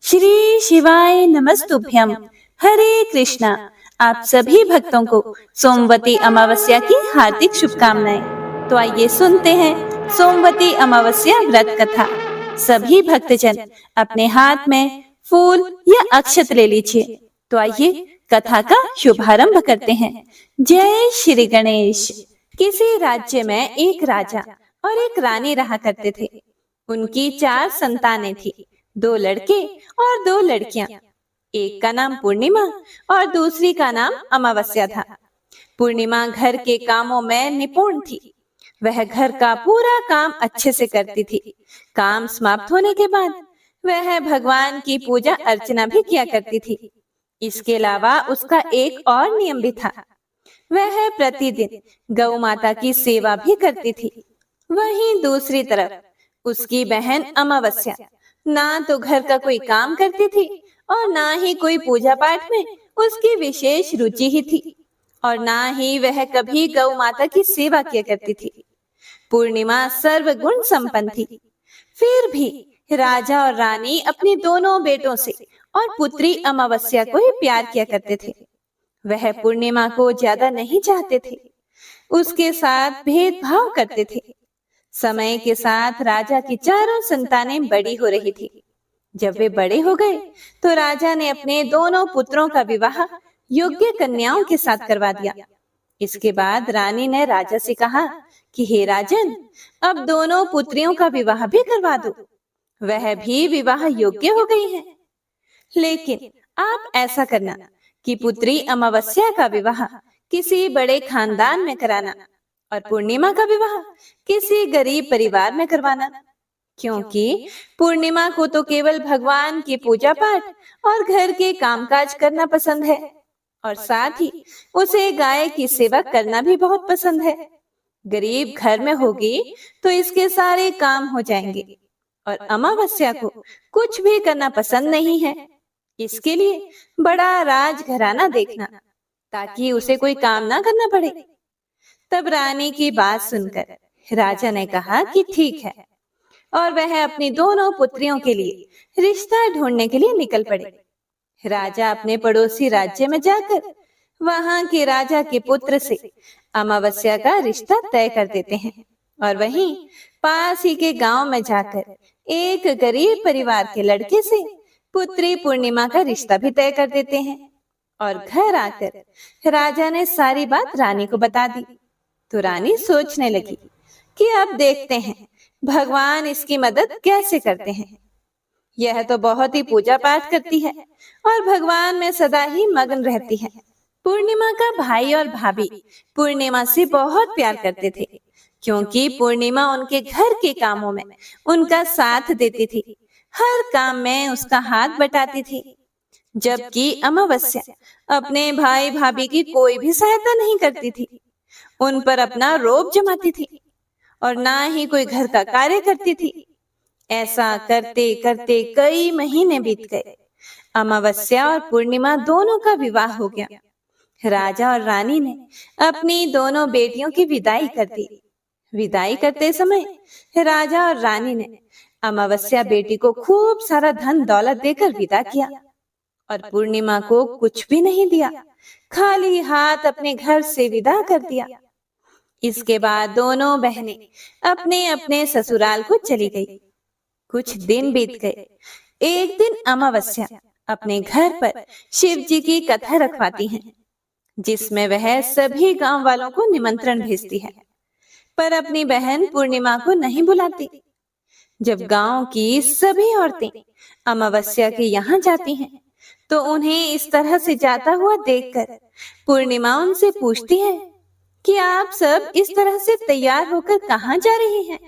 श्री शिवाय नमस्तुभ्यम। हरे कृष्णा। आप सभी भक्तों को सोमवती अमावस्या की हार्दिक शुभकामनाएं। तो आइए सुनते हैं सोमवती अमावस्या व्रत कथा। सभी भक्तजन अपने हाथ में फूल या अक्षत ले लीजिए। तो आइए कथा का शुभारंभ करते हैं। जय श्री गणेश। किसी राज्य में एक राजा और एक रानी रहा करते थे। उनकी 4 संतानें थी, 2 लड़के और 2 लड़कियां। एक का नाम पूर्णिमा और दूसरी का नाम अमावस्या था। पूर्णिमा घर के कामों में निपुण थी। वह घर का पूरा काम अच्छे से करती थी। काम समाप्त होने के बाद वह भगवान की पूजा अर्चना भी किया करती थी। इसके अलावा उसका एक और नियम भी था। वह प्रतिदिन गौ माता की सेवा भी करती थी। वहीं दूसरी तरफ उसकी बहन अमावस्या ना तो घर का कोई काम करती थी और ना ही कोई पूजा पाठ में उसकी विशेष रुचि ही थी, और ना ही वह कभी गौ माता की सेवा किया करती थी। पूर्णिमा सर्वगुण संपन्न थी। फिर भी राजा और रानी अपने दोनों बेटों से और पुत्री अमावस्या को ही प्यार किया करते थे। वह पूर्णिमा को ज्यादा नहीं चाहते थे, उसके साथ भेदभाव करते थे। समय के साथ राजा की चारों संतानें बड़ी हो रही थी। जब वे बड़े हो गए तो राजा ने अपने दोनों पुत्रों का विवाह योग्य कन्याओं के साथ करवा दिया। इसके बाद रानी ने राजा से कहा कि हे राजन, अब दोनों पुत्रियों का विवाह भी करवा दो। वह भी विवाह योग्य हो गई हैं। लेकिन आप ऐसा करना कि पुत्री अमावस्या का विवाह किसी बड़े खानदान में कराना और पूर्णिमा का विवाह किसी गरीब परिवार में करवाना, क्योंकि पूर्णिमा को तो केवल भगवान की पूजा पाठ और घर के कामकाज करना पसंद है, और साथ ही उसे गाय की सेवा करना भी बहुत पसंद है। गरीब घर में होगी तो इसके सारे काम हो जाएंगे, और अमावस्या को कुछ भी करना पसंद नहीं है। इसके लिए बड़ा राजघराना देखना, ताकि उसे कोई काम ना करना पड़े। तब रानी की बात सुनकर राजा ने कहा कि ठीक है, और वह अपनी दोनों पुत्रियों के लिए रिश्ता ढूंढने के लिए निकल पड़े। राजा अपने पड़ोसी राज्य में जाकर वहां के राजा के पुत्र से अमावस्या का रिश्ता तय कर देते हैं, और वहीं पास ही के गांव में जाकर एक गरीब परिवार के लड़के से पुत्री पूर्णिमा का रिश्ता भी तय कर देते हैं। और घर आकर राजा ने सारी बात रानी को बता दी। तो रानी सोचने लगी कि अब देखते हैं भगवान इसकी मदद कैसे करते हैं। यह तो बहुत ही पूजा पाठ करती है और भगवान में सदा ही मग्न रहती है। पूर्णिमा का भाई और भाभी पूर्णिमा से बहुत प्यार करते थे, क्योंकि पूर्णिमा उनके घर के कामों में उनका साथ देती थी। हर काम में उसका हाथ बटाती थी, जबकि अमावस्या अपने भाई भाभी की कोई भी सहायता नहीं करती थी। उन पर अपना रोब जमाती थी और ना ही कोई घर का कार्य करती थी। ऐसा करते करते कई महीने बीत गए। अमावस्या और पूर्णिमा दोनों का विवाह हो गया। राजा और रानी ने अपनी दोनों बेटियों की विदाई कर दी। विदाई करते समय राजा और रानी ने अमावस्या बेटी को खूब सारा धन दौलत देकर विदा किया, और पूर्णिमा को कुछ भी नहीं दिया, खाली हाथ अपने घर से विदा कर दिया। इसके बाद दोनों बहनें अपने अपने ससुराल को चली गई। कुछ दिन बीत गए। एक दिन अमावस्या अपने घर पर शिव जी की कथा रखवाती हैं, जिसमें वह सभी गांव वालों को निमंत्रण भेजती है, पर अपनी बहन पूर्णिमा को नहीं बुलाती। जब गांव की सभी औरतें अमावस्या के यहाँ जाती हैं, तो उन्हें इस तरह से जाता हुआ देखकर पूर्णिमा उनसे पूछती है कि आप सब इस तरह से तैयार होकर कहाँ जा रही हैं?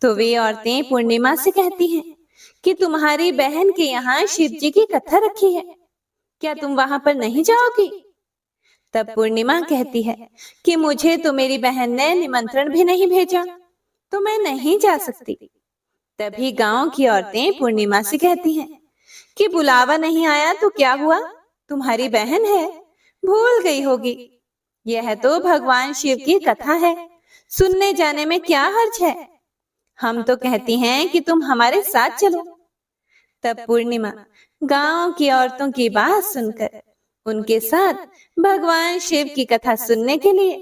तो वे औरतें पूर्णिमा से कहती हैं कि तुम्हारी बहन के यहाँ शिव जी की कथा रखी है, क्या तुम वहां पर नहीं जाओगी? तब पूर्णिमा कहती है कि मुझे तो मेरी बहन ने निमंत्रण भी नहीं भेजा, तो मैं नहीं जा सकती। तभी गांव की औरतें पूर्णिमा से कहती हैं कि बुलावा नहीं आया तो क्या हुआ, तुम्हारी बहन है, भूल गई होगी। यह तो भगवान शिव की कथा है, सुनने जाने में क्या हर्ज है। हम तो कहती हैं कि तुम हमारे साथ चलो। तब पूर्णिमा गांव की औरतों की बात सुनकर उनके साथ भगवान शिव की कथा सुनने के लिए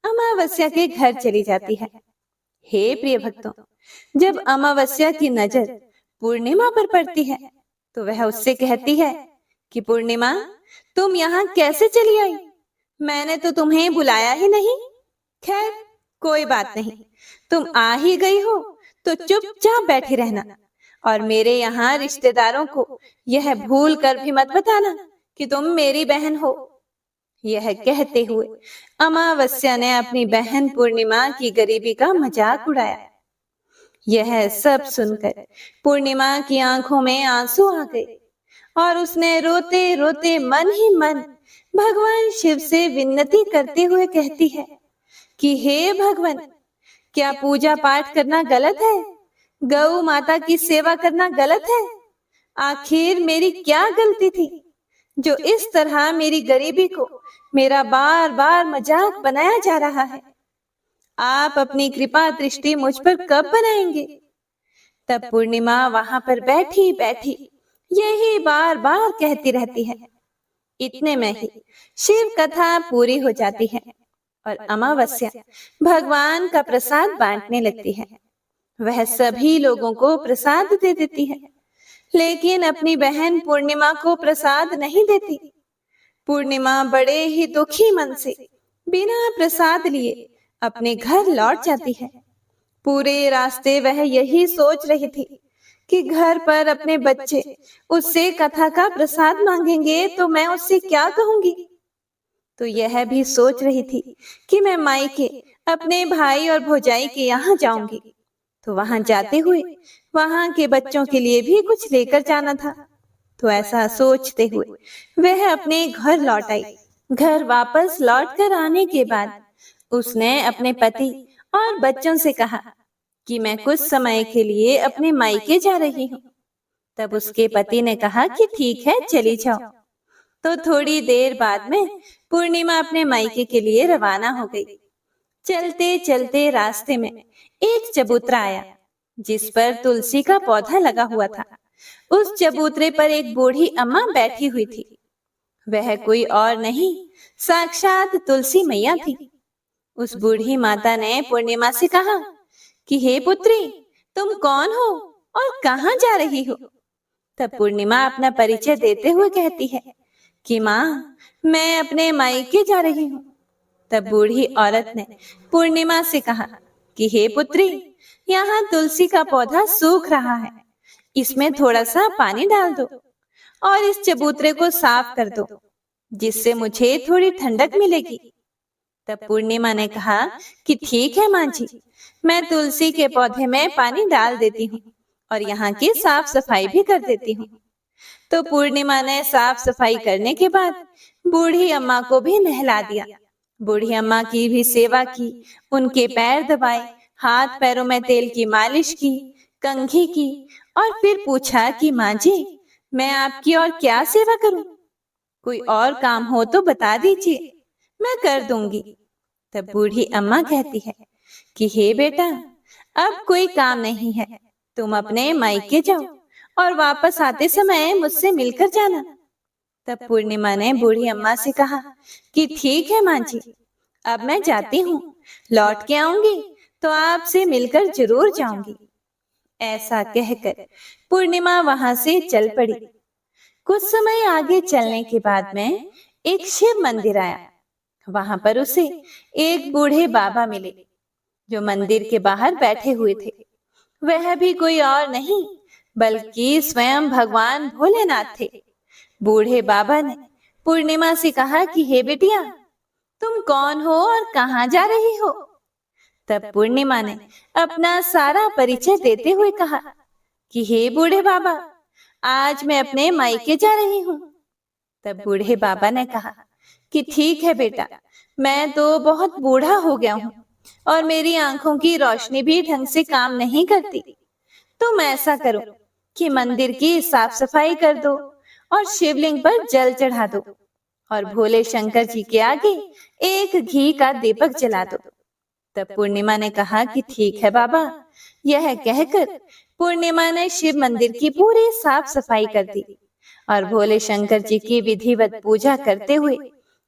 अमावस्या के घर चली जाती है। हे प्रिय भक्तों, जब अमावस्या की नजर पूर्णिमा पर पड़ती है तो वह उससे कहती है कि पूर्णिमा, तुम यहाँ कैसे चली आई? मैंने तो तुम्हें बुलाया ही नहीं। खैर, कोई बात नहीं, तुम आ ही गई हो तो चुपचाप बैठी रहना और मेरे यहाँ रिश्तेदारों को यह भूल कर भी मत बताना कि तुम मेरी बहन हो। यह कहते हुए अमावस्या ने अपनी बहन पूर्णिमा की गरीबी का मजाक उड़ाया। यह सब सुनकर पूर्णिमा की आंखों में आंसू आ गए और उसने रोते रोते मन ही मन भगवान शिव से विनती करते हुए कहती है कि हे भगवान, क्या पूजा पाठ करना गलत है? गौ माता की सेवा करना गलत है? आखिर मेरी क्या गलती थी जो इस तरह मेरी गरीबी को मेरा बार बार मजाक बनाया जा रहा है? आप अपनी कृपा दृष्टि मुझ पर कब बनाएंगे? तब पूर्णिमा वहां पर बैठी बैठी यही बार बार कहती रहती है। इतने में ही शिव कथा पूरी हो जाती है और अमावस्या भगवान का प्रसाद बांटने लगती है। वह सभी लोगों को प्रसाद दे देती है, लेकिन अपनी बहन पूर्णिमा को प्रसाद नहीं देती। पूर्णिमा बड़े ही दुखी मन से बिना प्रसाद लिए अपने घर लौट जाती है। पूरे रास्ते वह यही सोच रही थी कि घर पर अपने बच्चे उससे कथा का प्रसाद मांगेंगे तो मैं उससे क्या कहूंगी। तो यह भी सोच रही थी कि मैं मायके अपने भाई और भौजाई के यहाँ जाऊंगी, तो वहां जाते हुए वहां के बच्चों के लिए भी कुछ लेकर जाना था। तो ऐसा सोचते हुए वह अपने घर लौट आई। घर वापस लौट कर आने के बाद उसने अपने पति और बच्चों से कहा कि मैं कुछ समय के लिए अपने मायके जा रही हूँ। तब उसके पति ने कहा कि ठीक है, चली जाओ। तो थोड़ी देर बाद में पूर्णिमा अपने मायके के लिए रवाना हो गई। चलते चलते रास्ते में एक चबूतरा आया जिस पर तुलसी का पौधा लगा हुआ था। उस चबूतरे पर एक बूढ़ी अम्मा बैठी हुई थी। वह कोई और नहीं, साक्षात तुलसी मैया थी। उस बूढ़ी माता ने पूर्णिमा से कहा कि हे पुत्री, तुम कौन हो और कहाँ जा रही हो? तब पूर्णिमा अपना परिचय देते हुए कहती है कि माँ, मैं अपने मायके जा रही हूँ। तब बूढ़ी औरत ने पूर्णिमा से कहा कि हे पुत्री, यहाँ तुलसी का पौधा सूख रहा है, इसमें थोड़ा सा पानी डाल दो और इस चबूतरे को साफ कर दो, जिससे मुझे थोड़ी ठंडक मिलेगी। तब पूर्णिमा ने कहा कि ठीक है माँ जी, मैं तुलसी के पौधे में पानी डाल देती हूँ और यहाँ की साफ सफाई भी कर देती हूँ। तो पूर्णिमा ने साफ सफाई करने के बाद बूढ़ी अम्मा को भी नहला दिया। बूढ़ी अम्मा की भी सेवा की, उनके पैर दबाए, हाथ पैरों में तेल की मालिश की, कंघी की और फिर पूछा कि माँ जी, मैं आपकी और क्या सेवा करूं? कोई और काम हो तो बता दीजिए, मैं कर दूंगी। तब बूढ़ी अम्मा कहती है कि हे बेटा, अब कोई काम नहीं है, तुम अपने मायके जाओ और वापस आते समय मुझसे मिलकर जाना। तब पूर्णिमा ने बूढ़ी अम्मा से कहा कि ठीक है माँ जी, अब मैं जाती हूँ, लौट के आऊंगी तो आपसे मिलकर जरूर जाऊंगी। ऐसा कहकर पूर्णिमा वहां से चल पड़ी। कुछ समय आगे चलने के बाद में एक शिव मंदिर आया। वहां पर उसे एक बूढ़े बाबा मिले जो मंदिर के बाहर बैठे हुए थे। वह भी कोई और नहीं बल्कि स्वयं भगवान भोलेनाथ थे। बूढ़े बाबा ने पूर्णिमा से कहा कि हे बेटिया, तुम कौन हो और कहाँ जा रही हो? तब पूर्णिमा ने अपना सारा परिचय देते हुए कहा कि हे बूढ़े बाबा, आज मैं अपने मायके जा रही हूँ। तब बूढ़े बाबा ने कहा कि ठीक है बेटा, मैं तो बहुत बूढ़ा हो गया हूँ और मेरी आंखों की रोशनी भी ढंग से काम नहीं करती। तुम ऐसा करो कि मंदिर की साफ सफाई कर दो और शिवलिंग पर जल चढ़ा दो और भोले शंकर जी के आगे एक घी का दीपक जला दो। तब पूर्णिमा ने कहा कि ठीक है बाबा। यह कहकर पूर्णिमा ने शिव मंदिर की पूरी साफ सफाई कर दी और भोले शंकर जी की विधिवत पूजा करते हुए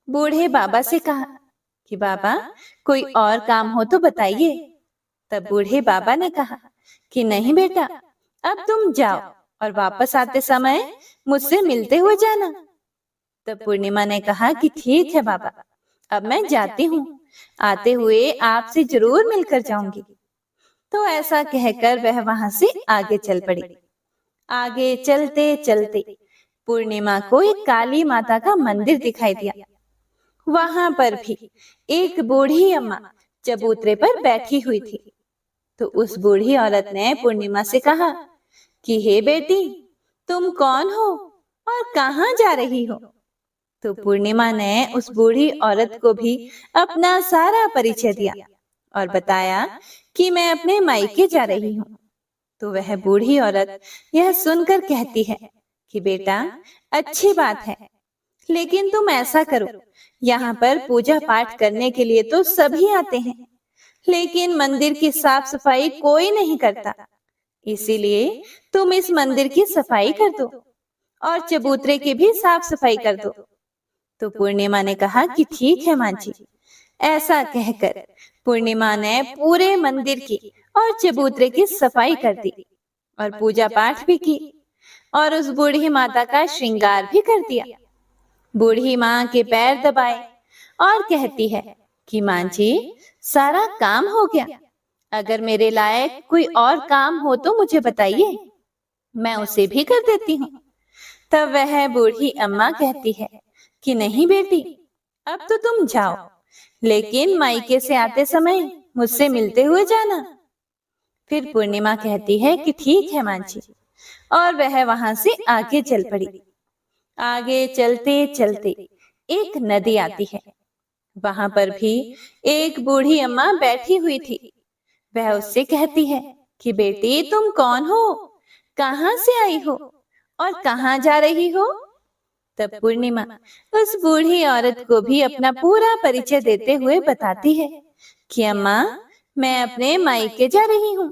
बूढ़े बाबा से कहा कि बाबा, कोई और काम हो तो बताइए। तब बूढ़े बाबा ने कहा कि नहीं बेटा, अब तुम जाओ और वापस आते समय मुझसे मिलते हुए जाना। तब पूर्णिमा ने कहा कि ठीक है बाबा, अब मैं जाती हूँ, आते हुए आपसे जरूर मिलकर जाऊंगी। तो ऐसा कहकर वह वहां से आगे चल पड़ी। आगे चलते चलते पूर्णिमा को एक काली माता का मंदिर दिखाई दिया। वहां पर भी एक बूढ़ी अम्मा चबूतरे पर बैठी हुई थी। तो उस बूढ़ी औरत ने पूर्णिमा से कहा कि हे बेटी, तुम कौन हो और कहाँ जा रही हो? तो पूर्णिमा ने उस बूढ़ी औरत को भी अपना सारा परिचय दिया और बताया कि मैं अपने मायके जा रही हूँ। तो वह बूढ़ी औरत यह सुनकर कहती है कि बेटा, अच्छी बात है, लेकिन तुम ऐसा करो, यहाँ पर पूजा पाठ करने के लिए तो सभी आते हैं, लेकिन मंदिर की साफ सफाई कोई नहीं करता। इसीलिए तुम इस मंदिर की सफाई कर दो और चबूतरे की भी साफ सफाई कर दो। तो पूर्णिमा ने कहा कि ठीक है माँ जी। ऐसा कहकर पूर्णिमा ने पूरे मंदिर की और चबूतरे की सफाई कर दी और पूजा पाठ भी की और उस बूढ़ी माता का श्रृंगार भी कर दिया। बूढ़ी माँ के पैर दबाए और कहती है कि माँ जी, सारा काम हो गया, अगर मेरे लायक कोई और काम हो तो मुझे बताइए, मैं उसे भी कर देती हूँ। तब वह बूढ़ी अम्मा कहती है कि नहीं बेटी, अब तो तुम जाओ, लेकिन मायके से आते समय मुझसे मिलते हुए जाना। फिर पूर्णिमा कहती है कि ठीक है माँ जी, और वह वहां से आगे चल पड़ी। आगे चलते चलते एक नदी आती है। वहां पर भी एक बूढ़ी अम्मा बैठी हुई थी। वह उससे कहती है कि बेटी, तुम कौन हो, कहाँ से आई हो और कहाँ जा रही हो? तब पूर्णिमा उस बूढ़ी औरत को भी अपना पूरा परिचय देते हुए बताती है कि अम्मा, मैं अपने मायके जा रही हूँ।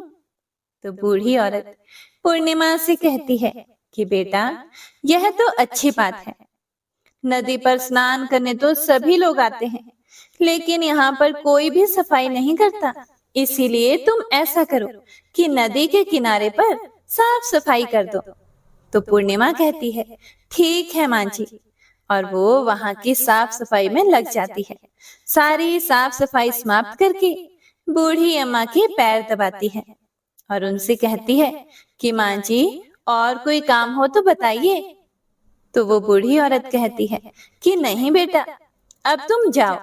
तो बूढ़ी औरत पूर्णिमा से कहती है कि बेटा, यह तो अच्छी बात है, नदी पर स्नान करने तो सभी लोग आते हैं, लेकिन यहाँ पर कोई भी सफाई नहीं करता। इसीलिए तुम ऐसा करो कि नदी के किनारे पर साफ सफाई कर दो। तो पूर्णिमा कहती है ठीक है माँ जी, और वो वहां की साफ सफाई में लग जाती है। सारी साफ सफाई समाप्त करके बूढ़ी अम्मा के पैर दबाती है और उनसे कहती है कि माँ जी, और कोई काम हो तो बताइए। तो वो बूढ़ी औरत कहती है कि नहीं बेटा, अब तुम जाओ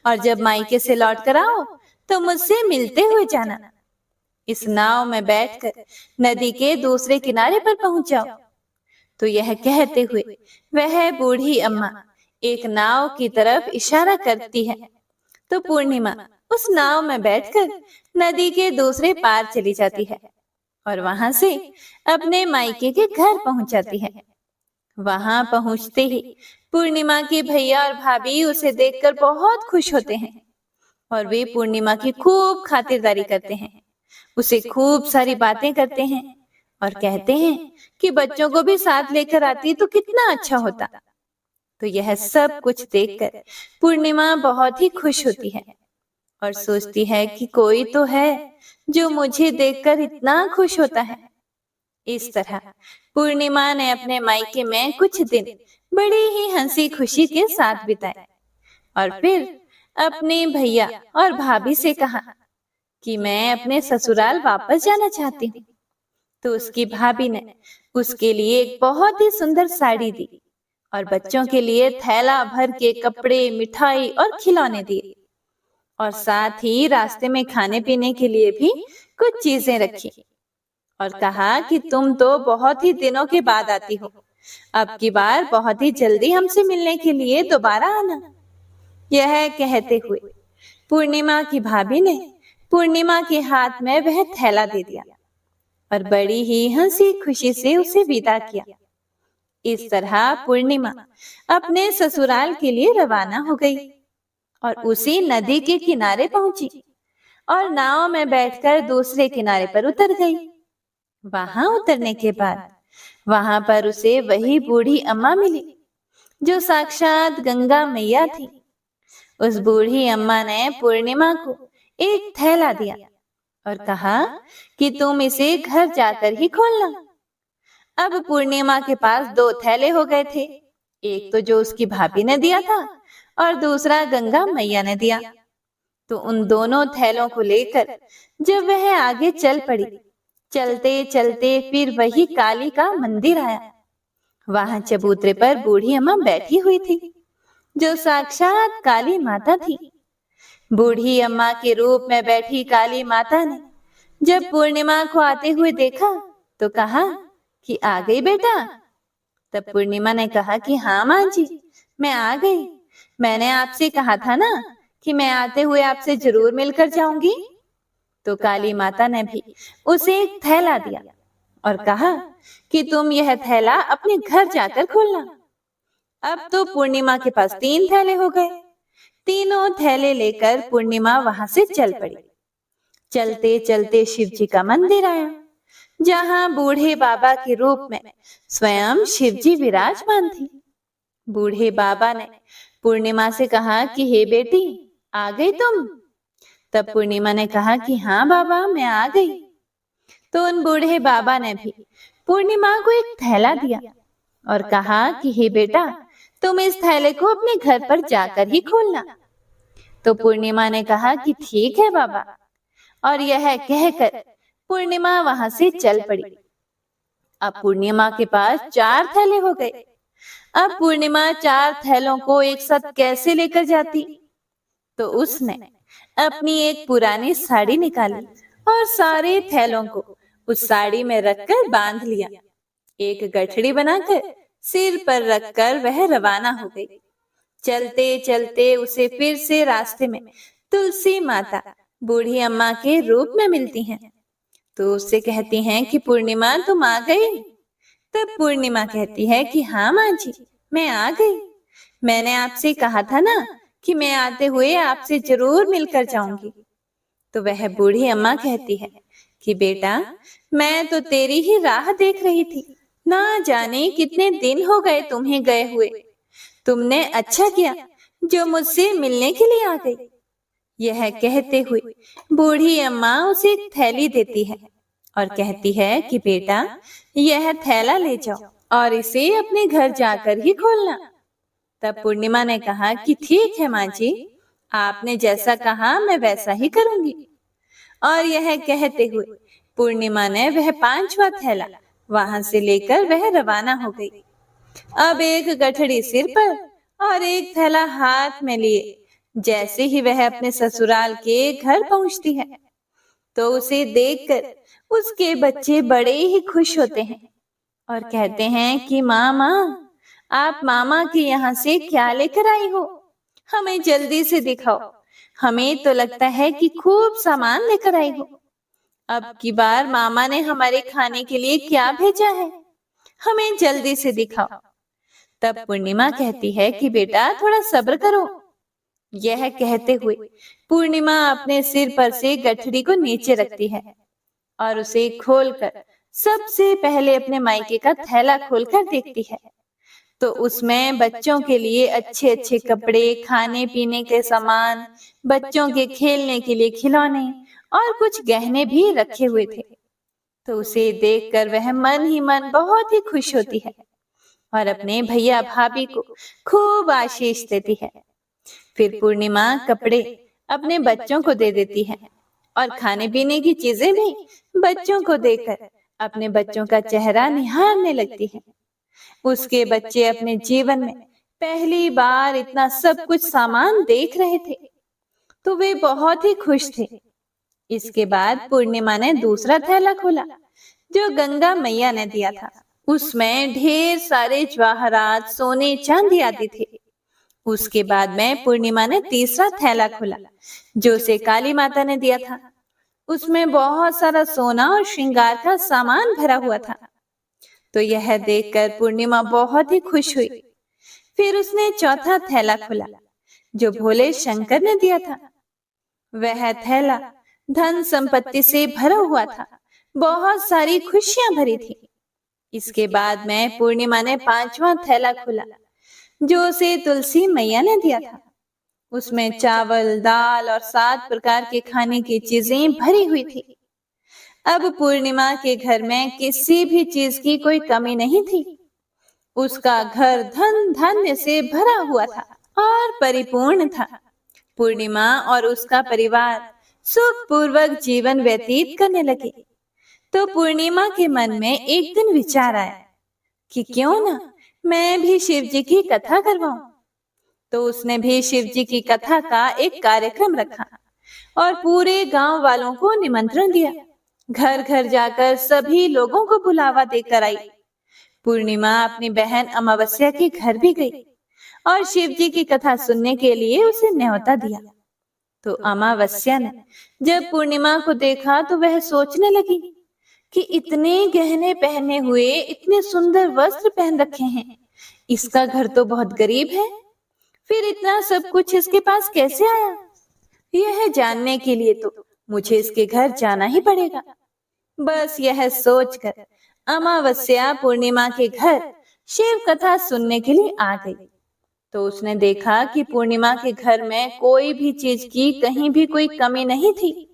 और जब मायके से लौट कर आओ तो मुझसे मिलते हुए जाना। इस नाव में बैठकर नदी के दूसरे किनारे पर पहुंच जाओ। तो यह कहते हुए वह बूढ़ी अम्मा एक नाव की तरफ इशारा करती है। तो पूर्णिमा उस नाव में बैठकर नदी के दूसरे पार चली जाती है और वहां से अपने मायके के घर पहुंच जाती है। वहां पहुंचते ही पूर्णिमा के भैया और भाभी उसे देखकर बहुत खुश होते हैं और वे पूर्णिमा की खूब खातिरदारी करते हैं, उसे खूब सारी बातें करते हैं और कहते हैं कि बच्चों को भी साथ लेकर आती तो कितना अच्छा होता। तो यह सब कुछ देखकर पूर्णिमा बहुत ही खुश होती है और सोचती है कि कोई तो है जो मुझे देखकर इतना खुश होता है। इस तरह पूर्णिमा ने अपने मायके में कुछ दिन बड़ी ही हंसी खुशी के साथ बिताए और फिर अपने भैया और भाभी से कहा कि मैं अपने ससुराल वापस जाना चाहती हूँ। तो उसकी भाभी ने उसके लिए एक बहुत ही सुंदर साड़ी दी और बच्चों के लिए थैला भर के कपड़े, मिठाई और खिलौने दिए और साथ ही रास्ते में खाने पीने के लिए भी कुछ चीजें रखी और कहा कि तुम तो बहुत ही दिनों के बाद आती हो, अब की बार बहुत ही जल्दी हमसे मिलने के लिए दोबारा आना। यह कहते हुए पूर्णिमा की भाभी ने पूर्णिमा के हाथ में वह थैला दे दिया और बड़ी ही हंसी खुशी से उसे विदा किया। इस तरह पूर्णिमा अपने ससुराल के लिए रवाना हो गई और उसी नदी के किनारे पहुंची और नाव में बैठकर दूसरे किनारे पर उतर गई। वहां उतरने के बाद वहां पर उसे वही बूढ़ी अम्मा मिली जो साक्षात गंगा मैया थी। उस बूढ़ी अम्मा ने पूर्णिमा को एक थैला दिया और कहा कि तुम इसे घर जाकर ही खोलना। अब पूर्णिमा के पास दो थैले हो गए थे, एक तो जो उसकी भाभी ने दिया था और दूसरा गंगा मैया ने दिया। तो उन दोनों थैलों को लेकर जब वह आगे चल पड़ी, चलते चलते फिर वही काली का मंदिर आया। वहां चबूतरे पर बूढ़ी अम्मा बैठी हुई थी जो साक्षात काली माता थी। बूढ़ी अम्मा के रूप में बैठी काली माता ने जब पूर्णिमा को आते हुए देखा तो कहा कि आ गई बेटा। तब पूर्णिमा ने कहा कि हाँ माँ जी, मैं आ गई। मैंने आपसे कहा था ना कि मैं आते हुए आपसे जरूर मिलकर जाऊंगी। तो काली माता ने भी उसे एक थैला दिया और कहा कि तुम यह थैला अपने घर जाकर खोलना। अब तो पूर्णिमा के पास 3 थैले हो गए। तीनों थैले लेकर पूर्णिमा वहां से चल पड़ी। चलते चलते शिव जी का मंदिर आया जहां बूढ़े बाबा के रूप में स्वयं शिव जी विराजमान थी। बूढ़े बाबा ने पूर्णिमा से कहा कि हे बेटी, आ गई तुम? तब पूर्णिमा ने कहा कि हाँ बाबा, मैं आ गई। तो उन बूढ़े बाबा ने भी पूर्णिमा को एक थैला दिया और कहा कि हे बेटा, तुम इस थैले को अपने घर पर जाकर ही खोलना। तो पूर्णिमा ने कहा कि ठीक है बाबा, और यह कहकर पूर्णिमा वहां से चल पड़ी। अब पूर्णिमा के पास 4 थैले हो गए। अब पूर्णिमा 4 थैलों को एक साथ कैसे लेकर जाती? तो उसने अपनी एक पुरानी साड़ी निकाली और सारे थैलों को उस साड़ी में रखकर बांध लिया। एक गठड़ी बनाकर सिर पर रखकर वह रवाना हो गई। चलते चलते उसे फिर से रास्ते में तुलसी माता बूढ़ी अम्मा के रूप में मिलती हैं। तो उससे कहती हैं कि पूर्णिमा, तुम आ गई? तब पूर्णिमा कहती है कि हाँ माँ जी, मैं आ गई। मैंने आपसे कहा था ना कि मैं आते हुए आपसे जरूर मिलकर जाऊंगी। तो वह बूढ़ी अम्मा कहती है कि बेटा, मैं तो तेरी ही राह देख रही थी। ना जाने कितने दिन हो गए तुम्हें गए हुए। तुमने अच्छा किया जो मुझसे मिलने के लिए आ गई। यह कहते हुए बूढ़ी अम्मा उसे एक थैली देती है और कहती है कि बेटा, यह थैला ले जाओ और इसे अपने घर जाकर ही खोलना। तब पूर्णिमा ने कहा कि ठीक है माँ जी, आपने जैसा कहा मैं वैसा ही करूंगी। और यह कहते हुए पूर्णिमा ने वह 5वां थैला वहां से लेकर वह रवाना हो गई। अब एक गठड़ी सिर पर और एक थैला हाथ में लिए जैसे ही वह अपने ससुराल के घर पहुंचती है तो उसे देखकर उसके बच्चे बड़े ही खुश होते हैं और कहते हैं कि मामा, आप मामा के यहाँ से क्या लेकर आई हो? हमें जल्दी से दिखाओ। हमें तो लगता है कि खूब सामान लेकर आई हो। अब की बार मामा ने हमारे खाने के लिए क्या भेजा है? हमें जल्दी से दिखाओ। तब पूर्णिमा कहती है कि बेटा, थोड़ा सब्र करो। यह कहते हुए पूर्णिमा अपने सिर पर से गठड़ी को नीचे रखती है और उसे खोलकर सबसे पहले अपने मायके का थैला खोलकर देखती है। तो उसमें बच्चों के लिए अच्छे अच्छे कपड़े, खाने पीने के सामान, बच्चों के खेलने के लिए खिलौने और कुछ गहने भी रखे हुए थे। तो उसे देखकर वह मन ही मन बहुत ही खुश होती है और अपने भैया भाभी को खूब आशीष देती है। फिर पूर्णिमा कपड़े अपने बच्चों को दे देती है और खाने पीने की चीजें भी बच्चों को देकर अपने बच्चों का चेहरा निहारने लगती है। उसके बच्चे अपने जीवन में पहली बार इतना सब कुछ सामान देख रहे थे तो वे बहुत ही खुश थे। इसके बाद पूर्णिमा ने दूसरा थैला खोला जो गंगा मैया ने दिया था। उसमें ढेर सारे जवाहरात, सोने चांदी आदि थे। उसके बाद में पूर्णिमा ने तीसरा थैला खोला जो उसे काली माता ने दिया था। उसमें बहुत सारा सोना और श्रृंगार का सामान भरा हुआ था। तो यह देखकर पूर्णिमा बहुत ही खुश हुई। फिर उसने चौथा थैला खोला जो भोले शंकर ने दिया था। वह थैला धन संपत्ति से भरा हुआ था बहुत सारी खुशियां भरी थी। इसके बाद में पूर्णिमा ने 5वां थैला खोला जो उसे तुलसी मैया ने दिया था। उसमें चावल, दाल और 7 प्रकार के खाने की चीजें भरी हुई थी। अब पूर्णिमा के घर में किसी भी चीज की कोई कमी नहीं थी। उसका घर धन धान्य से भरा हुआ था और परिपूर्ण था। पूर्णिमा और उसका परिवार सुखपूर्वक जीवन व्यतीत करने लगे। तो पूर्णिमा के मन में एक दिन विचार आया कि क्यों ना मैं भी शिव जी की कथा करवाऊं। तो उसने भी शिव जी की कथा का एक कार्यक्रम रखा और पूरे गांव वालों को निमंत्रण दिया। घर घर जाकर सभी लोगों को बुलावा देकर आई। पूर्णिमा अपनी बहन अमावस्या के घर भी गई और शिव जी की कथा सुनने के लिए उसे न्योता दिया। तो अमावस्या ने जब पूर्णिमा को देखा तो वह सोचने लगी कि इतने गहने पहने हुए, इतने सुंदर वस्त्र पहन रखे हैं, इसका घर तो बहुत गरीब है, फिर इतना सब कुछ इसके पास कैसे आया? यह जानने के लिए तो मुझे इसके घर जाना ही पड़ेगा। बस यह सोचकर अमावस्या पूर्णिमा के घर शिव कथा सुनने के लिए आ गई। तो उसने देखा कि पूर्णिमा के घर में कोई भी चीज की कहीं भी कोई कमी नहीं थी।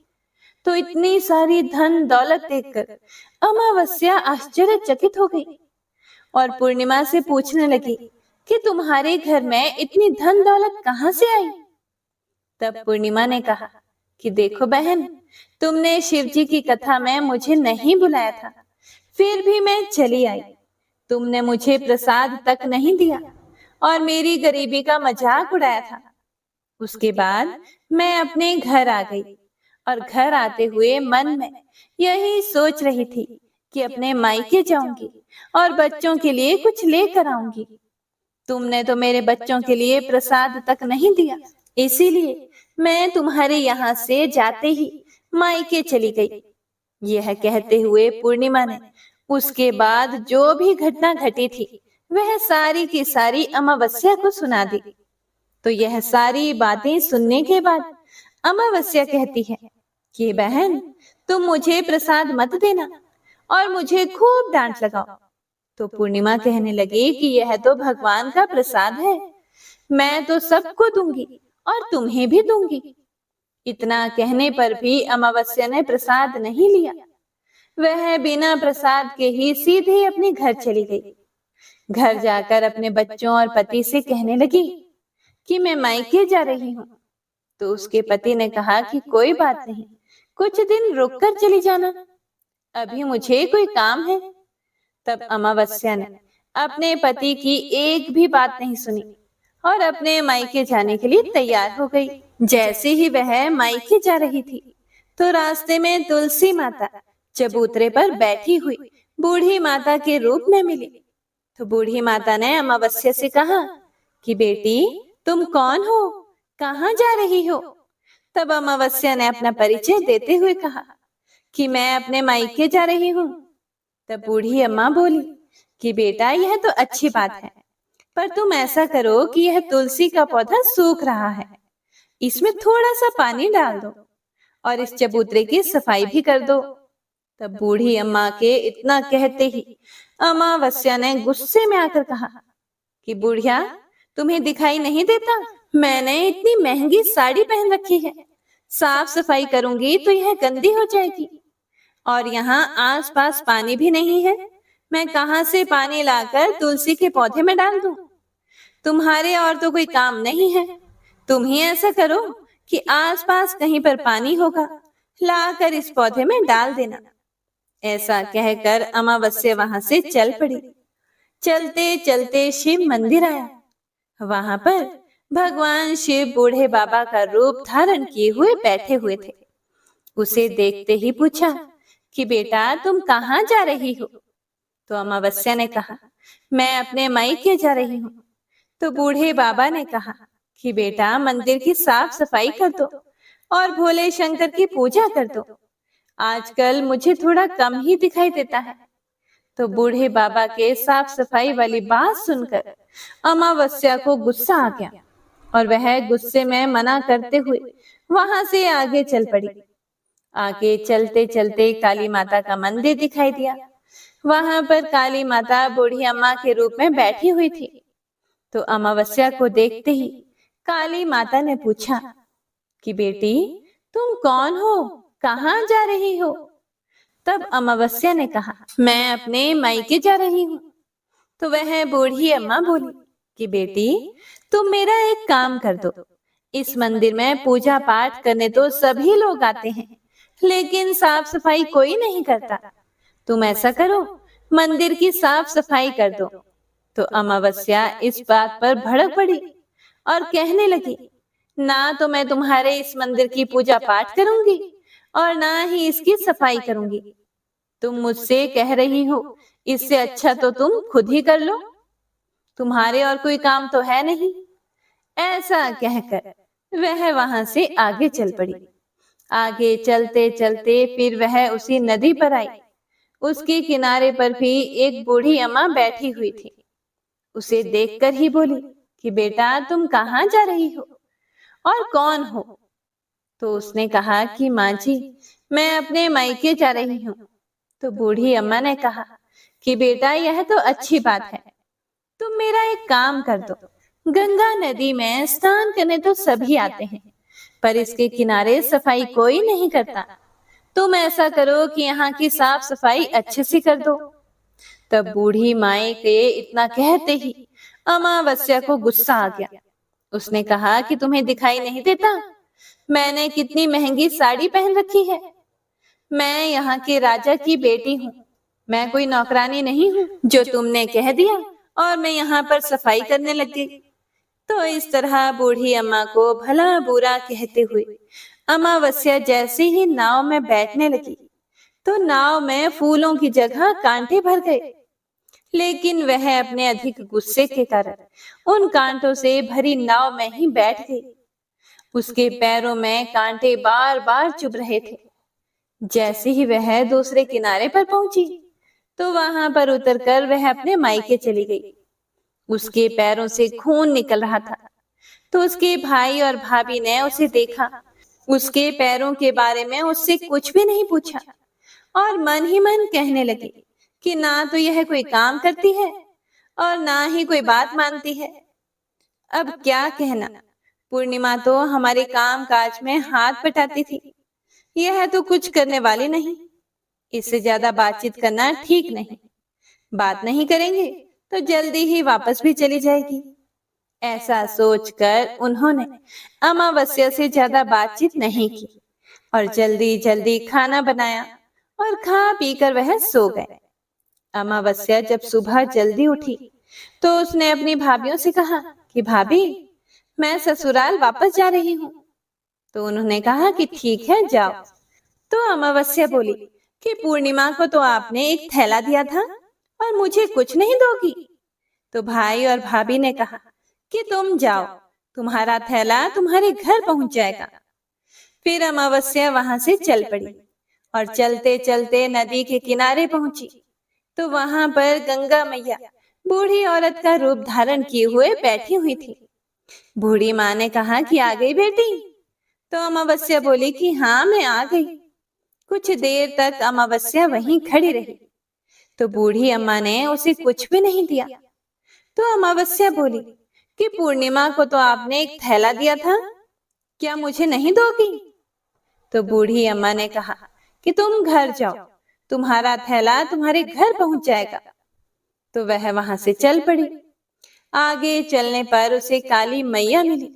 तो इतनी सारी धन दौलत देखकर अमावस्या आश्चर्यचकित हो गई और पूर्णिमा से पूछने लगी कि तुम्हारे घर में इतनी धन दौलत कहाँ से आई? तब पूर्णिमा ने कहा कि देखो बहन, तुमने शिव जी की कथा में मुझे नहीं बुलाया था, फिर भी मैं चली आई। तुमने मुझे प्रसाद तक नहीं दिया और मेरी गरीबी का मजाक उड़ाया था। उसके बाद मैं अपने घर आ गई और घर आते हुए मन में यही सोच रही थी कि अपने मायके जाऊंगी और बच्चों के लिए कुछ लेकर आऊंगी। तुमने तो मेरे बच्चों के लिए प्रसाद तक नहीं दिया, इसीलिए मैं तुम्हारे यहाँ से जाते ही मायके चली गई। यह कहते हुए पूर्णिमा ने उसके बाद जो भी घटना घटी थी वह सारी की सारी अमावस्या को सुना दी। तो यह सारी बातें सुनने के बाद अमावस्या कहती है कि बहन, तुम मुझे प्रसाद मत देना और मुझे खूब डांट लगाओ। तो पूर्णिमा कहने लगी कि यह तो भगवान का प्रसाद है, मैं तो सबको दूंगी और तुम्हें भी दूंगी। इतना कहने पर भी अमावस्या ने प्रसाद नहीं लिया। वह बिना प्रसाद के ही सीधे अपने घर चली गई। घर जाकर अपने बच्चों और पति से कहने लगी कि मैं मायके जा रही हूँ। तो उसके पति ने कहा कि कोई बात नहीं, कुछ दिन रुककर चली जाना, अभी मुझे कोई काम है। तब अमावस्या ने अपने पति की एक भी बात नहीं सुनी और अपने मायके जाने के लिए तैयार हो गई। जैसे ही वह मायके जा रही थी तो रास्ते में तुलसी माता चबूतरे पर बैठी हुई बूढ़ी माता के रूप में मिली। तो बूढ़ी माता ने अमावस्या से कहा कि बेटी, तुम कौन हो, कहाँ जा रही हो? तब अमावस्या ने अपना परिचय देते हुए कहा कि मैं अपने मायके जा रही हूँ। तब बूढ़ी अम्मा बोली कि बेटा, यह तो अच्छी बात है, पर तुम ऐसा करो कि यह तुलसी का पौधा सूख रहा है, इसमें थोड़ा सा पानी डाल दो और इस चबूतरे की सफाई भी कर दो। तब बूढ़ी अम्मा के इतना कहते ही अमावस्या ने गुस्से में आकर कहा कि बुढ़िया, तुम्हें दिखाई नहीं देता मैंने इतनी महंगी साड़ी पहन रखी है, साफ सफाई करूंगी तो यह गंदी हो जाएगी और यहाँ आसपास पानी भी नहीं है, मैं कहाँ से पानी लाकर तुलसी के पौधे में डाल दूं? तुम्हारे और तो कोई काम नहीं है, तुम ही ऐसा करो कि आसपास कहीं पर पानी होगा, लाकर इस पौधे में डाल देना। ऐसा कहकर अमावस्या वहां से चल पड़ी। चलते चलते शिव मंदिर आया। वहां पर भगवान शिव बूढ़े बाबा का रूप धारण किए हुए बैठे हुए थे। उसे देखते ही पूछा कि बेटा, तुम कहाँ जा रही हो? तो अमावस्या ने कहा, मैं अपने मायके जा रही हूँ। तो बूढ़े बाबा ने कहा कि बेटा, मंदिर की साफ सफाई कर दो और भोले शंकर की पूजा कर दो, आजकल मुझे थोड़ा कम ही दिखाई देता है। तो बूढ़े बाबा के साफ सफाई वाली बात सुनकर अमावस्या को गुस्सा आ गया और वह गुस्से में मना करते हुए वहां से आगे चल पड़ी। आगे चलते चलते काली माता का मंदिर दिखाई दिया। वहां पर काली माता बूढ़ी अम्मा के रूप में बैठी हुई थी। तो अमावस्या को देखते ही काली माता ने पूछा कि बेटी, तुम कौन हो, कहाँ जा रही हो? तब अमावस्या ने कहा, मैं अपने मायके जा रही हूँ। तो वह बूढ़ी अम्मा बोली कि बेटी, तुम मेरा एक काम कर दो। इस मंदिर में पूजा पाठ करने तो सभी लोग आते हैं, लेकिन साफ सफाई कोई नहीं करता। तुम ऐसा करो, मंदिर की साफ सफाई कर दो। तो अमावस्या इस बात पर भड़क पड़ी और कहने लगी, ना तो मैं तुम्हारे इस मंदिर की पूजा पाठ करूंगी और ना ही इसकी सफाई करूंगी। तुम मुझसे कह रही हो, इससे अच्छा तो तुम खुद ही कर लो, तुम्हारे और कोई काम तो है नहीं। ऐसा कहकर वह वहां से आगे चल पड़ी। आगे चलते चलते फिर वह उसी नदी पर आई। उसके किनारे पर भी एक बूढ़ी अम्मा बैठी हुई थी। उसे देखकर ही बोली कि बेटा, तुम कहाँ जा रही हो और कौन हो? तो उसने कहा कि माँ जी, मैं अपने मायके जा रही हूँ। तो बूढ़ी अम्मा ने कहा कि बेटा, यह तो अच्छी बात है, तुम मेरा एक काम कर दो। गंगा नदी में स्नान करने तो सभी आते हैं, पर इसके किनारे सफाई कोई नहीं करता। तुम ऐसा करो कि यहाँ की साफ सफाई अच्छे से कर दो। तब बूढ़ी माए के इतना कहते ही अमावस्या को गुस्सा आ गया। उसने कहा कि तुम्हें दिखाई नहीं देता, मैंने कितनी महंगी साड़ी पहन रखी है। मैं यहाँ के राजा की बेटी हूँ, मैं कोई नौकरानी नहीं हूँ जो तुमने कह दिया और मैं यहाँ पर सफाई करने लग गई। तो इस तरह बूढ़ी अम्मा को भला बुरा कहते हुए अमावस्या जैसे ही नाव में बैठने लगी, तो नाव में फूलों की जगह कांटे भर गए। लेकिन वह अपने अधिक गुस्से के कारण उन कांटों से भरी नाव में ही बैठ गई। उसके पैरों में कांटे बार बार चुभ रहे थे। जैसे ही वह दूसरे किनारे पर पहुंची, तो वहां पर उतरकर वह अपने मायके चली गई। उसके पैरों से खून निकल रहा था। तो उसके भाई और भाभी ने उसे देखा। उसके पैरों के बारे में उससे कुछ भी नहीं पूछा और मन ही मन कहने लगे कि ना तो यह कोई काम करती है और ना ही कोई बात मानती है। अब क्या कहना, पूर्णिमा तो हमारे काम काज में हाथ बटाती थी, यह तो कुछ करने वाली नहीं। इससे ज्यादा बातचीत करना ठीक नहीं। बात नहीं करेंगे तो जल्दी ही वापस भी चली जाएगी। ऐसा सोचकर उन्होंने अमावस्या से ज्यादा बातचीत नहीं की और जल्दी जल्दी खाना बनाया और खा पीकर वह सो गए। अमावस्या जब सुबह जल्दी उठी, तो उसने अपनी भाभीयों से कहा कि भाभी, मैं ससुराल वापस जा रही हूँ। तो उन्होंने कहा कि ठीक है, जाओ। तो अमावस्या बोली कि पूर्णिमा को तो आपने एक थैला दिया था और मुझे कुछ नहीं दोगी। तो भाई और भाभी ने कहा कि तुम जाओ, तुम्हारा थैला तुम्हारे घर पहुंच जाएगा। फिर अमावस्या वहां से चल पड़ी और चलते चलते नदी के किनारे पहुंची। तो वहां पर गंगा मैया बूढ़ी औरत का रूप धारण किए हुए बैठी हुई थी। बूढ़ी माँ ने कहा कि आ गई बेटी? तो अमावस्या बोली कि हाँ, मैं आ गई। कुछ देर तक अमावस्या वहीं खड़ी रही। तो बूढ़ी अम्मा ने उसे कुछ भी नहीं दिया। तो अमावस्या बोली कि पूर्णिमा को तो आपने एक थैला दिया था, क्या मुझे नहीं दोगी? तो बूढ़ी अम्मा ने कहा कि तुम घर जाओ, तुम्हारा थैला तुम्हारे घर पहुंच जाएगा। तो वह वहां से चल पड़ी। आगे चलने पर उसे काली मैया मिली।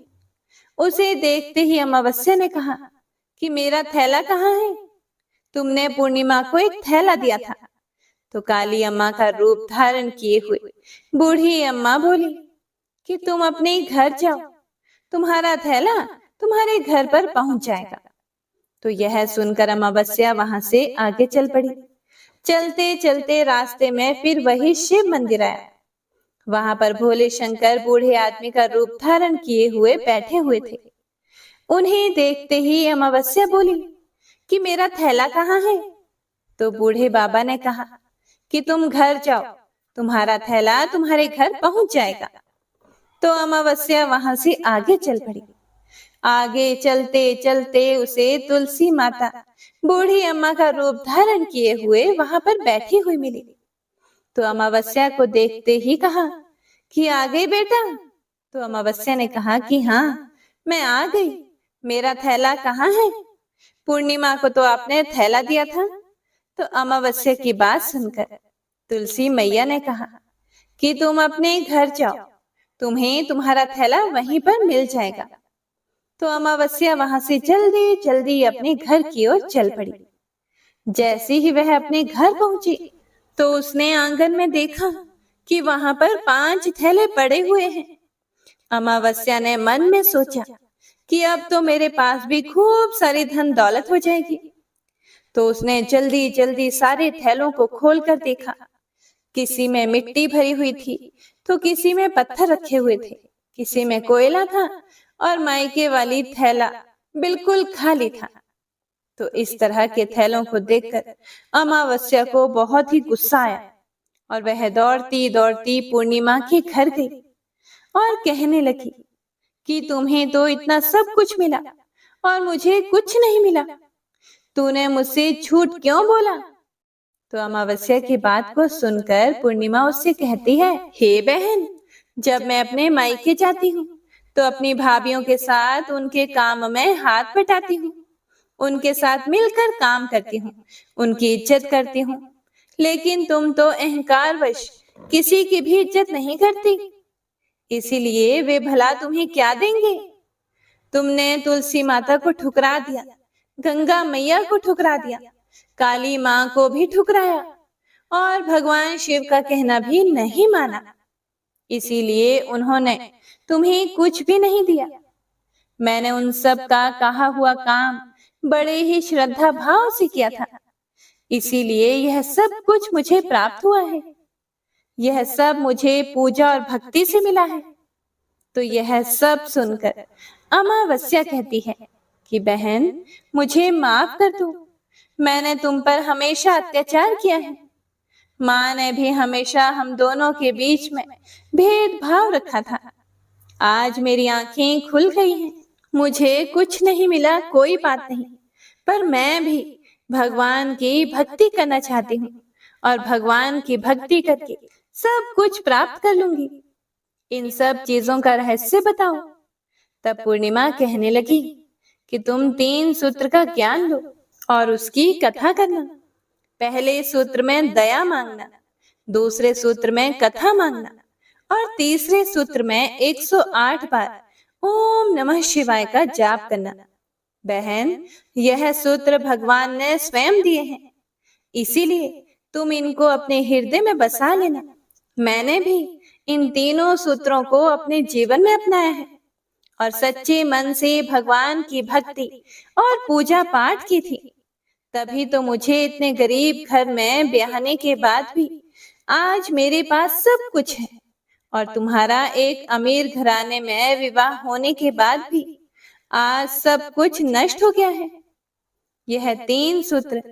उसे देखते ही अमावस्या ने कहा कि मेरा थैला कहाँ है? तुमने पूर्णिमा को एक थैला दिया था। तो काली अम्मा का रूप धारण किए हुए बूढ़ी अम्मा बोली कि तुम अपने घर जाओ, तुम्हारा थैला तुम्हारे घर पर पहुंच जाएगा। तो यह सुनकर अमावस्या वहां से आगे चल पड़ी। चलते चलते रास्ते में फिर वही शिव मंदिर आया। वहां पर भोले शंकर बूढ़े आदमी का रूप धारण किए हुए बैठे हुए थे। उन्हें देखते ही अमावस्या बोली कि मेरा थैला कहाँ है? तो बूढ़े बाबा ने कहा कि तुम घर जाओ, तुम्हारा थैला तुम्हारे घर पहुंच जाएगा। तो अमावस्या वहां से आगे चल पड़ी आगे चलते चलते उसे तुलसी माता बूढ़ी अम्मा का रूप धारण किए हुए वहां पर बैठी हुई मिली। तो अमावस्या को देखते ही कहा कि आ गई बेटा। तो अमावस्या ने कहा कि हाँ, मैं आ गई। मेरा थैला कहाँ है? पूर्णिमा को तो आपने थैला दिया था। तो अमावस्या की बात सुनकर तुलसी मैया ने कहा कि तुम अपने घर जाओ, तुम्हें तुम्हारा थैला वहीं पर मिल जाएगा। तो अमावस्या वहां से जल्दी जल्दी अपने घर की ओर चल पड़ी। जैसे ही वह अपने घर पहुंची तो उसने आंगन में देखा कि वहां पर 5 थैले पड़े हुए हैं। अमावस्या ने मन में सोचा कि अब तो मेरे पास भी खूब सारी धन दौलत हो जाएगी। तो उसने जल्दी जल्दी सारे थैलों को खोलकर देखा। किसी में मिट्टी भरी हुई थी, तो किसी में पत्थर रखे हुए थे, किसी में कोयला था और मायके वाली थैला बिल्कुल खाली था। तो इस तरह के थैलों को देखकर अमावस्या को बहुत ही गुस्सा आया और वह दौड़ती दौड़ती पूर्णिमा के घर गई और कहने लगी कि तुम्हें तो इतना सब कुछ मिला और मुझे कुछ नहीं मिला। तूने मुझसे झूठ क्यों बोला? तो अमावस्या की बात को सुनकर पूर्णिमा उससे कहती है, हे बहन, जब मैं अपने मायके जाती हूँ तो अपनी भाभीयों के साथ उनके काम में हाथ बटाती हूँ, उनके साथ मिलकर काम करती हूँ, उनकी इज्जत करती हूँ। लेकिन तुम तो अहंकारवश किसी की भी इज्जत नहीं करती, इसीलिए वे भला तुम्हें क्या देंगे? तुमने तुलसी माता को ठुकरा दिया, गंगा मैया को ठुकरा दिया, काली माँ को भी ठुकराया और भगवान शिव का कहना भी नहीं माना। इसीलिए उन्होंने तुम्हें कुछ भी नहीं दिया। मैंने उन सब का कहा हुआ काम बड़े ही श्रद्धा भाव से किया था, इसीलिए यह सब कुछ मुझे प्राप्त हुआ है। यह सब मुझे पूजा और भक्ति से मिला है। तो यह सब सुनकर अमावस्या कहती है कि बहन, मुझे माफ कर दो, मैंने तुम पर हमेशा अत्याचार किया है। माँ ने भी हमेशा हम दोनों के बीच में भेदभाव रखा था। आज मेरी आंखें खुल गई हैं, मुझे कुछ नहीं मिला, कोई बात नहीं, पर मैं भी भगवान की भक्ति करना चाहती हूँ और भगवान की भक्ति करके सब कुछ प्राप्त कर लूंगी। इन सब चीजों का रहस्य बताओ। तब पूर्णिमा कहने लगी कि तुम 3 सूत्र का ज्ञान लो और उसकी कथा करना। पहले सूत्र में दया मांगना, दूसरे सूत्र में कथा मांगना और तीसरे सूत्र में 108 बार ओम नमः शिवाय का जाप करना। बहन, यह सूत्र भगवान ने स्वयं दिए हैं, इसीलिए तुम इनको अपने हृदय में बसा लेना। मैंने भी इन तीनों सूत्रों को अपने जीवन में अपनाया है और सच्चे मन से भगवान की भक्ति और पूजा पाठ की थी। तभी तो मुझे इतने गरीब घर में ब्याहने के बाद भी आज मेरे पास सब कुछ है और तुम्हारा एक अमीर घराने में विवाह होने के बाद भी आज सब कुछ नष्ट हो गया है। यह 3 सूत्र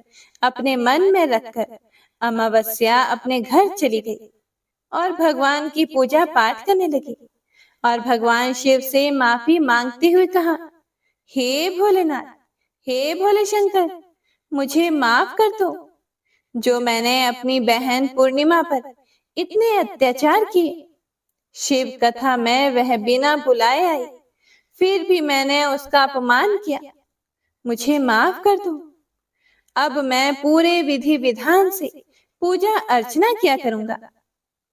अपने मन में रखकर अमावस्या अपने घर चली गई और भगवान की पूजा पाठ करने लगी और भगवान शिव से माफी मांगते हुए कहा, हे भोलेनाथ, हे भोले शंकर, मुझे माफ कर दो। जो मैंने अपनी बहन पूर्णिमा पर इतने अत्याचार किए, शिव कथा में वह बिना बुलाए आई, फिर भी मैंने उसका अपमान किया, मुझे माफ कर दो। अब मैं पूरे विधि विधान से पूजा अर्चना किया करूंगा।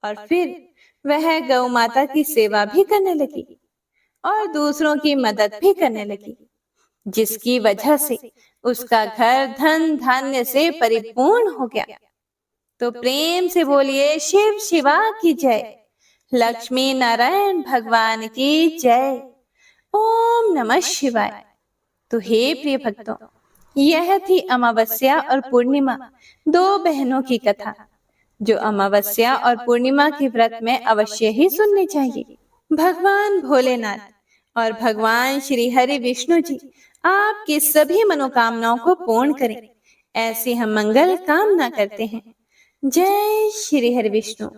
और फिर वह गौ माता की सेवा भी करने लगी और दूसरों की मदद भी करने लगी, जिसकी वजह से उसका घर धन धान्य से परिपूर्ण हो गया। तो प्रेम से बोलिए शिव शिवा की जय, लक्ष्मी नारायण भगवान की जय। ओम नमः शिवाय। तो हे प्रिय भक्तों, यह थी अमावस्या और पूर्णिमा, 2 बहनों की कथा, जो अमावस्या और पूर्णिमा के व्रत में अवश्य ही सुननी चाहिए। भगवान भोलेनाथ और भगवान श्री हरि विष्णु जी आपकी सभी मनोकामनाओं को पूर्ण करें, ऐसी हम मंगल कामना करते हैं। जय श्री हरि विष्णु।